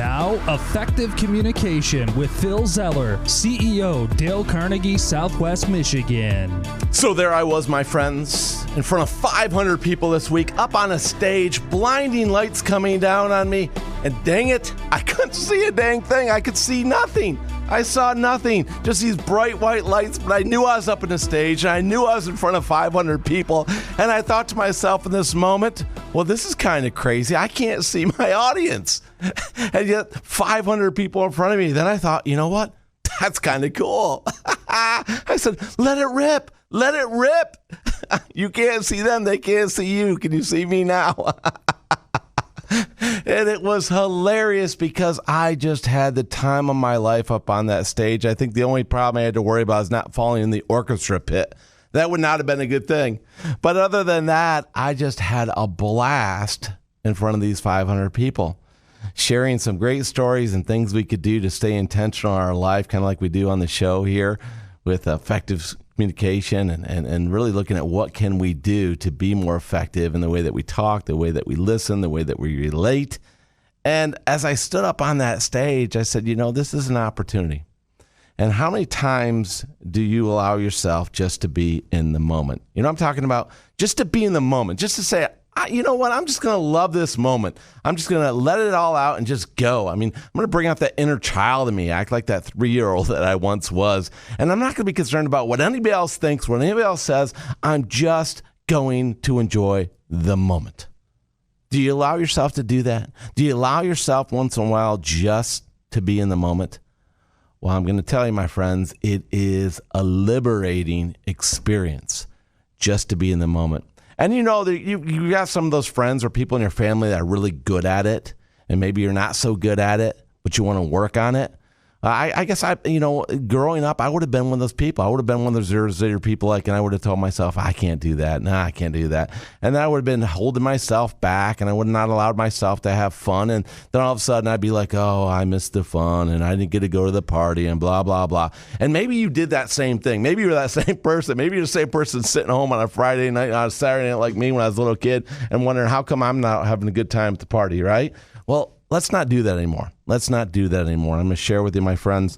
Now, Effective Communication with Phil Zeller, CEO, Dale Carnegie, Southwest Michigan. So there I was, my friends, in front of 500 people this week, up on a stage, blinding lights coming down on me, and dang it, I couldn't see a dang thing. I could see nothing. I saw nothing, just these bright white lights, but I knew I was up on the stage, and I knew I was in front of 500 people, and I thought to myself in this moment, well, this is kind of crazy. I can't see my audience, and yet 500 people in front of me. Then I thought, you know what? That's kind of cool. I said, let it rip. Let it rip. You can't see them. They can't see you. Can you see me now? And it was hilarious because I just had the time of my life up on that stage. I think the only problem I had to worry about is not falling in the orchestra pit. That would not have been a good thing. But other than that, I just had a blast in front of these 500 people, sharing some great stories and things we could do to stay intentional in our life, kind of like we do on the show here with effective communication and really looking at what can we do to be more effective in the way that we talk, the way that we listen, the way that we relate. And as I stood up on that stage, I said, you know, this is an opportunity. And how many times do you allow yourself just to be in the moment? You know what I'm talking about? Just to be in the moment, just to say, you know what? I'm just going to love this moment. I'm just going to let it all out and just go. I mean, I'm going to bring out that inner child in me, act like that 3-year-old that I once was. And I'm not going to be concerned about what anybody else thinks, what anybody else says. I'm just going to enjoy the moment. Do you allow yourself to do that? Do you allow yourself once in a while just to be in the moment? Well, I'm going to tell you, my friends, it is a liberating experience just to be in the moment. And you know, you got some of those friends or people in your family that are really good at it, and maybe you're not so good at it, but you want to work on it. I guess growing up, I would have been one of those people. I would have been one of those zero people, and I would have told myself, I can't do that. No, I can't do that. And then I would have been holding myself back, and I would not allowed myself to have fun. And then all of a sudden, I'd be like, oh, I missed the fun, and I didn't get to go to the party, and blah, blah, blah. And maybe you did that same thing. Maybe you're that same person. Maybe you're the same person sitting home on a Friday night, on a Saturday night like me when I was a little kid, and wondering, how come I'm not having a good time at the party, right? Well, let's not do that anymore. Let's not do that anymore. I'm going to share with you, my friends,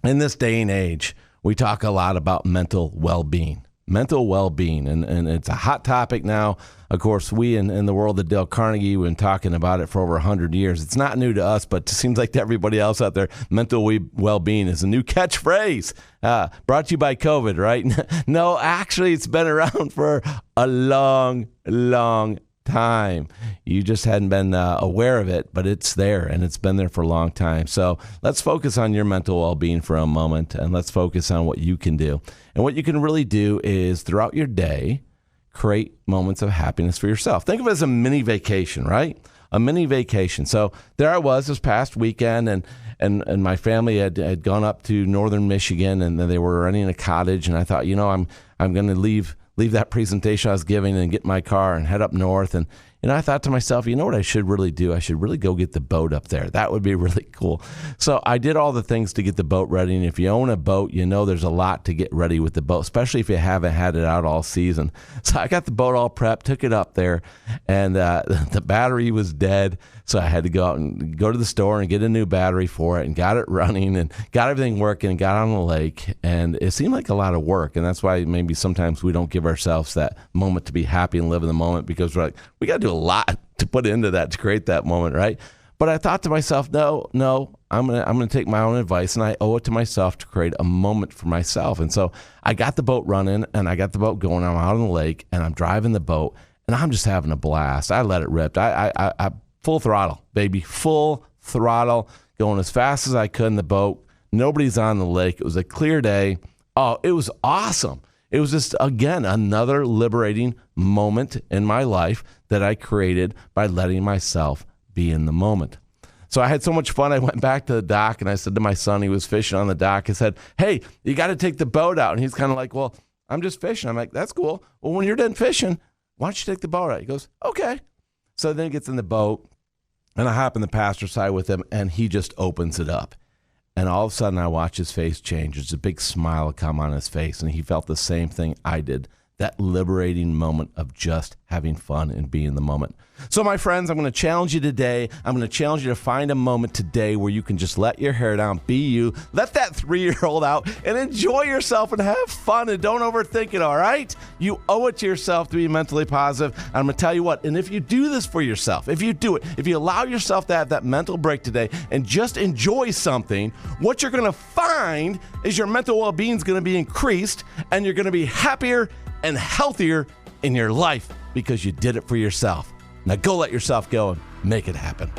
in this day and age, we talk a lot about mental well-being. Mental well-being, and it's a hot topic now. Of course, we in the world of Dale Carnegie, we've been talking about it for over 100 years. It's not new to us, but it seems like to everybody else out there, mental well-being is a new catchphrase. Brought to you by COVID, right? No, actually, it's been around for a long, long time. You just hadn't been aware of it, but it's there, and it's been there for a long time. So let's focus on your mental well-being for a moment, and let's focus on what you can do. And what you can really do is throughout your day, create moments of happiness for yourself. Think of it as a mini vacation, right? A mini vacation. So there I was this past weekend, and my family had gone up to northern Michigan, and they were renting a cottage, and I thought, you know, I'm going to leave that presentation I was giving and get my car and head up north. And I thought to myself, you know what I should really do? I should really go get the boat up there. That would be really cool. So I did all the things to get the boat ready. And if you own a boat, you know there's a lot to get ready with the boat, especially if you haven't had it out all season. So I got the boat all prepped, took it up there, and the battery was dead. So I had to go out and go to the store and get a new battery for it, and got it running and got everything working and got on the lake. And it seemed like a lot of work. And that's why maybe sometimes we don't give ourselves that moment to be happy and live in the moment, because we're like, we got to do a lot to put into that to create that moment, right? But I thought to myself, no, I'm gonna take my own advice, and I owe it to myself to create a moment for myself. And so I got the boat running, and I got the boat going. I'm out on the lake, and I'm driving the boat, and I'm just having a blast. I let it rip. I full throttle, baby, full throttle, going as fast as I could in the boat. Nobody's on the lake. It was a clear day. Oh, it was awesome. It was just, again, another liberating moment in my life that I created by letting myself be in the moment. So I had so much fun. I went back to the dock, and I said to my son, he was fishing on the dock, I said, hey, you got to take the boat out. And he's kind of like, well, I'm just fishing. I'm like, that's cool. Well, when you're done fishing, why don't you take the boat out? He goes, okay. So then he gets in the boat, and I hop in the passenger side with him, and he just opens it up. And all of a sudden, I watch his face change. There's a big smile come on his face, and he felt the same thing I did that liberating moment of just having fun and being in the moment. So my friends, I'm going to challenge you today. I'm going to challenge you to find a moment today where you can just let your hair down, be you, let that 3-year-old out, and enjoy yourself and have fun, and don't overthink it, all right? You owe it to yourself to be mentally positive. And I'm going to tell you what, and if you do this for yourself, if you do it, if you allow yourself to have that mental break today and just enjoy something, what you're going to find is your mental well-being is going to be increased, and you're going to be happier and healthier in your life because you did it for yourself. Now go let yourself go and make it happen.